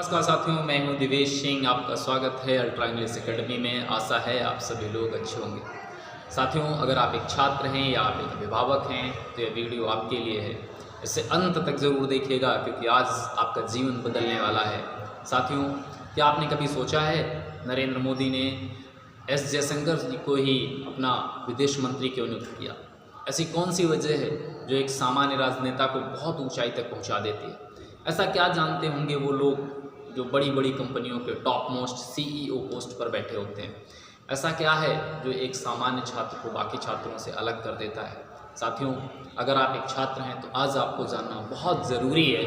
नमस्कार साथियों, मैं हूं दिवेश सिंह। आपका स्वागत है अल्ट्रा इंग्लिश एकेडमी में। आशा है आप सभी लोग अच्छे होंगे। साथियों, अगर आप एक छात्र हैं या आप एक अभिभावक हैं तो यह वीडियो आपके लिए है। इसे अंत तक ज़रूर देखिएगा क्योंकि आज आपका जीवन बदलने वाला है। साथियों, क्या आपने कभी सोचा है नरेंद्र मोदी ने एस जयशंकर जी को ही अपना विदेश मंत्री क्यों नियुक्त किया? ऐसी कौन सी वजह है जो एक सामान्य राजनेता को बहुत ऊंचाई तक पहुंचा देती है? ऐसा क्या जानते होंगे वो लोग जो बड़ी बड़ी कंपनियों के टॉप मोस्ट सीईओ पोस्ट पर बैठे होते हैं? ऐसा क्या है जो एक सामान्य छात्र को बाकी छात्रों से अलग कर देता है? साथियों, अगर आप एक छात्र हैं तो आज आपको जानना बहुत ज़रूरी है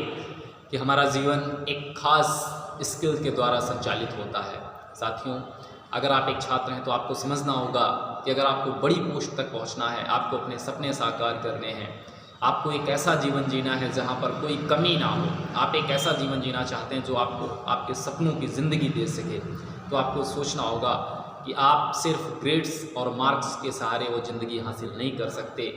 कि हमारा जीवन एक खास स्किल के द्वारा संचालित होता है। साथियों, अगर आप एक छात्र हैं तो आपको समझना होगा कि अगर आपको बड़ी पोस्ट तक पहुंचना है, आपको अपने सपने साकार करने हैं, आपको एक ऐसा जीवन जीना है जहां पर कोई कमी ना हो, आप एक ऐसा जीवन जीना चाहते हैं जो आपको आपके सपनों की ज़िंदगी दे सके, तो आपको सोचना होगा कि आप सिर्फ ग्रेड्स और मार्क्स के सहारे वो ज़िंदगी हासिल नहीं कर सकते।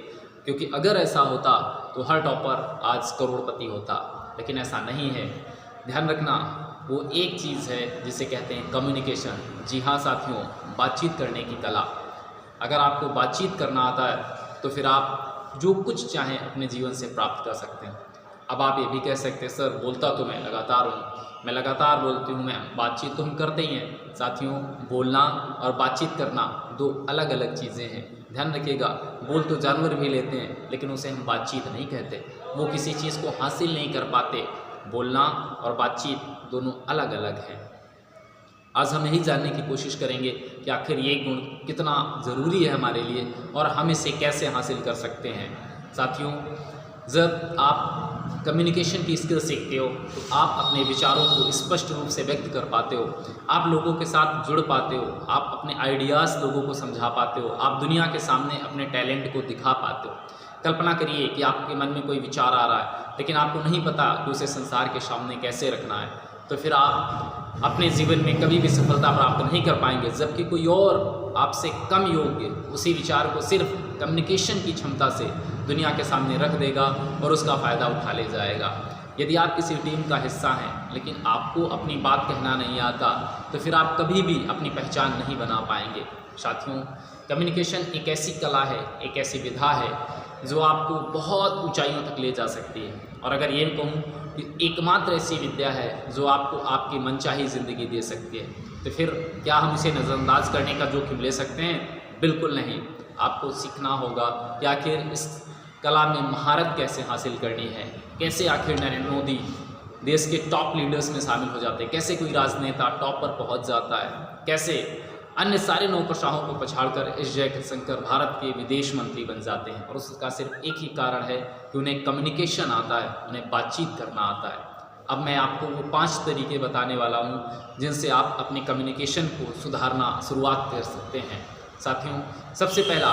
क्योंकि अगर ऐसा होता तो हर टॉपर आज करोड़पति होता, लेकिन ऐसा नहीं है। ध्यान रखना, वो एक चीज़ है जिसे कहते हैं कम्युनिकेशन। जी हाँ साथियों, बातचीत करने की कला। अगर आपको बातचीत करना आता है तो फिर आप जो कुछ चाहें अपने जीवन से प्राप्त कर सकते हैं। अब आप ये भी कह सकते हैं, सर बोलता तो मैं लगातार हूँ, मैं लगातार बोलती हूँ, मैं बातचीत तो हम करते ही हैं। साथियों, बोलना और बातचीत करना दो अलग अलग चीज़ें हैं। ध्यान रखिएगा, बोल तो जानवर भी लेते हैं लेकिन उसे हम बातचीत नहीं कहते। वो किसी चीज़ को हासिल नहीं कर पाते। बोलना और बातचीत दोनों अलग अलग हैं। आज हम यही जानने की कोशिश करेंगे कि आखिर ये गुण कितना ज़रूरी है हमारे लिए और हम इसे कैसे हासिल कर सकते हैं। साथियों, जब आप कम्युनिकेशन की स्किल सीखते हो तो आप अपने विचारों को स्पष्ट रूप से व्यक्त कर पाते हो, आप लोगों के साथ जुड़ पाते हो, आप अपने आइडियाज़ लोगों को समझा पाते हो, आप दुनिया के सामने अपने टैलेंट को दिखा पाते हो। कल्पना करिए कि आपके मन में कोई विचार आ रहा है लेकिन आपको नहीं पता कि उसे संसार के सामने कैसे रखना है, तो फिर आप अपने जीवन में कभी भी सफलता प्राप्त नहीं कर पाएंगे। जबकि कोई और आपसे कम योग्य उसी विचार को सिर्फ कम्युनिकेशन की क्षमता से दुनिया के सामने रख देगा और उसका फ़ायदा उठा ले जाएगा। यदि आप किसी टीम का हिस्सा हैं लेकिन आपको अपनी बात कहना नहीं आता तो फिर आप कभी भी अपनी पहचान नहीं बना पाएंगे। साथियों, कम्युनिकेशन एक ऐसी कला है, एक ऐसी विधा है जो आपको बहुत ऊंचाइयों तक ले जा सकती है। और अगर ये कहूँ कि एकमात्र ऐसी विद्या है जो आपको आपकी मनचाही ज़िंदगी दे सकती है, तो फिर क्या हम उसे नज़रअंदाज करने का जोखिम ले सकते हैं? बिल्कुल नहीं। आपको सीखना होगा कि आखिर इस कला में महारत कैसे हासिल करनी है, कैसे आखिर नरेंद्र मोदी देश के टॉप लीडर्स में शामिल हो जाते हैं, कैसे कोई राजनेता टॉप पर पहुंच जाता है, कैसे अन्य सारे नौकरशाहों को पछाड़कर एस जयशंकर भारत के विदेश मंत्री बन जाते हैं। और उसका सिर्फ एक ही कारण है कि उन्हें कम्युनिकेशन आता है, उन्हें बातचीत करना आता है। अब मैं आपको वो 5 तरीके बताने वाला हूँ जिनसे आप अपने कम्युनिकेशन को सुधारना शुरुआत कर सकते हैं। साथियों, सबसे पहला,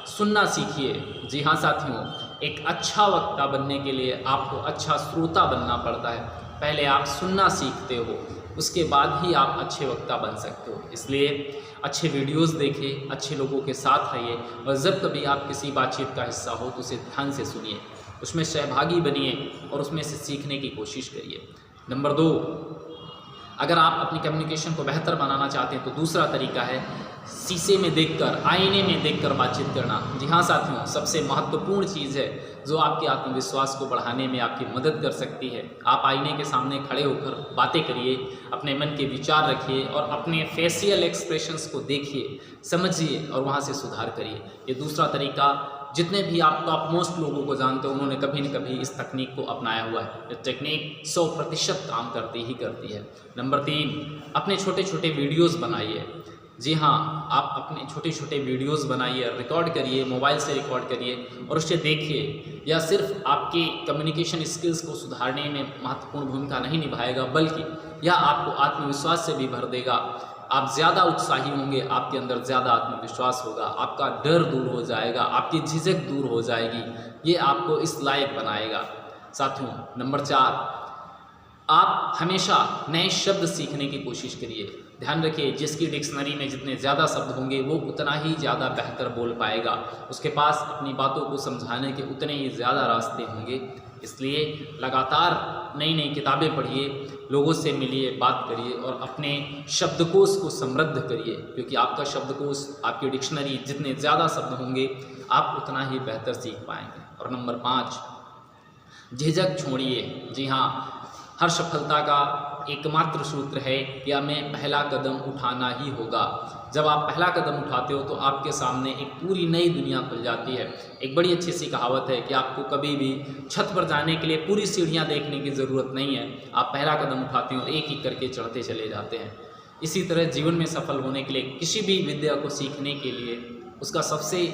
सुनना सीखिए। जी हाँ साथियों, एक अच्छा वक्ता बनने के लिए आपको अच्छा श्रोता बनना पड़ता है। पहले आप सुनना सीखते हो, उसके बाद ही आप अच्छे वक्ता बन सकते हो। इसलिए अच्छे वीडियोस देखिए, अच्छे लोगों के साथ रहिए और जब कभी आप किसी बातचीत का हिस्सा हो तो उसे ध्यान से सुनिए, उसमें सहभागी बनिए और उसमें से सीखने की कोशिश करिए। नंबर 2, अगर आप अपनी कम्युनिकेशन को बेहतर बनाना चाहते हैं तो दूसरा तरीका है शीशे में देखकर, आईने में देखकर बातचीत करना। जी हाँ साथियों, सबसे महत्वपूर्ण चीज़ है जो आपके आत्मविश्वास को बढ़ाने में आपकी मदद कर सकती है। आप आईने के सामने खड़े होकर बातें करिए, अपने मन के विचार रखिए और अपने फेशियल एक्सप्रेशंस को देखिए, समझिए और वहाँ से सुधार करिए। ये दूसरा तरीका, जितने भी आप टॉप मोस्ट लोगों को जानते हो उन्होंने कभी न कभी इस तकनीक को अपनाया हुआ है। ये टेक्निक 100% काम करती ही करती है। नंबर 3, अपने छोटे छोटे वीडियोज़ बनाइए। जी हाँ, आप अपने छोटे छोटे वीडियोस बनाइए, रिकॉर्ड करिए, मोबाइल से रिकॉर्ड करिए और उसे देखिए। यह सिर्फ आपके कम्युनिकेशन स्किल्स को सुधारने में महत्वपूर्ण भूमिका नहीं निभाएगा बल्कि यह आपको आत्मविश्वास से भी भर देगा। आप ज़्यादा उत्साही होंगे, आपके अंदर ज़्यादा आत्मविश्वास होगा, आपका डर दूर हो जाएगा, आपकी झिझक दूर हो जाएगी। ये आपको इस लायक बनाएगा। साथियों, नंबर 4, आप हमेशा नए शब्द सीखने की कोशिश करिए। ध्यान रखिए, जिसकी डिक्शनरी में जितने ज़्यादा शब्द होंगे वो उतना ही ज़्यादा बेहतर बोल पाएगा, उसके पास अपनी बातों को समझाने के उतने ही ज़्यादा रास्ते होंगे। इसलिए लगातार नई नई किताबें पढ़िए, लोगों से मिलिए, बात करिए और अपने शब्दकोश को समृद्ध करिए, क्योंकि आपका शब्दकोश, आपकी डिक्शनरी जितने ज़्यादा शब्द होंगे आप उतना ही बेहतर सीख पाएंगे। और नंबर 5, झिझक छोड़िए। जी हाँ, हर सफलता का एकमात्र सूत्र है कि हमें पहला कदम उठाना ही होगा। जब आप पहला कदम उठाते हो तो आपके सामने एक पूरी नई दुनिया खुल जाती है। एक बड़ी अच्छी सी कहावत है कि आपको कभी भी छत पर जाने के लिए पूरी सीढ़ियाँ देखने की ज़रूरत नहीं है, आप पहला कदम उठाते हो और एक एक करके चढ़ते चले जाते हैं। इसी तरह जीवन में सफल होने के लिए, किसी भी विद्या को सीखने के लिए उसका सबसे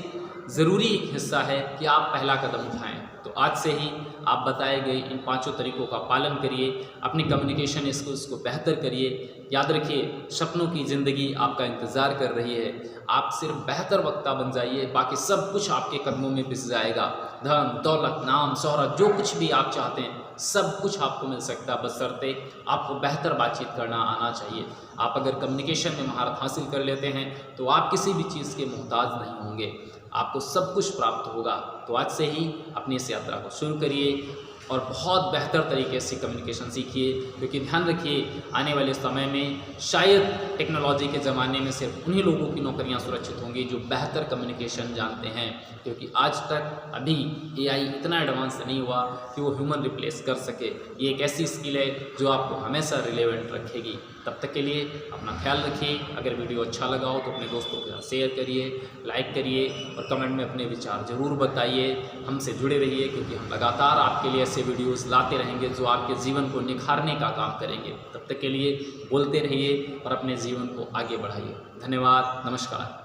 ज़रूरी हिस्सा है कि आप पहला कदम उठाएं। तो आज से ही आप बताए गए इन 5 तरीक़ों का पालन करिए, अपनी कम्युनिकेशन स्किल्स को बेहतर करिए। याद रखिए, सपनों की ज़िंदगी आपका इंतज़ार कर रही है। आप सिर्फ बेहतर वक्ता बन जाइए, बाकी सब कुछ आपके कदमों में पिस जाएगा। धन, दौलत, नाम, शोहरत, जो कुछ भी आप चाहते हैं सब कुछ आपको मिल सकता है, बशर्ते आपको बेहतर बातचीत करना आना चाहिए। आप अगर कम्युनिकेशन में महारत हासिल कर लेते हैं तो आप किसी भी चीज़ के मोहताज नहीं होंगे, आपको सब कुछ प्राप्त होगा। तो आज से ही अपनी इस यात्रा को शुरू करिए और बहुत बेहतर तरीके से कम्युनिकेशन सीखिए, क्योंकि ध्यान रखिए आने वाले समय में शायद टेक्नोलॉजी के ज़माने में सिर्फ उन्हीं लोगों की नौकरियां सुरक्षित होंगी जो बेहतर कम्युनिकेशन जानते हैं, क्योंकि आज तक अभी एआई इतना एडवांस नहीं हुआ कि वो ह्यूमन रिप्लेस कर सके। ये एक ऐसी स्किल है जो आपको हमेशा रिलेवेंट रखेगी। तब तक के लिए अपना ख्याल रखिए। अगर वीडियो अच्छा लगा हो तो अपने दोस्तों के साथ शेयर करिए, लाइक करिए और कमेंट में अपने विचार ज़रूर बताइए। हमसे जुड़े रहिए, क्योंकि हम लगातार आपके लिए ऐसे वीडियोस लाते रहेंगे जो आपके जीवन को निखारने का काम करेंगे। तब तक के लिए बोलते रहिए और अपने जीवन को आगे बढ़ाइए। धन्यवाद, नमस्कार।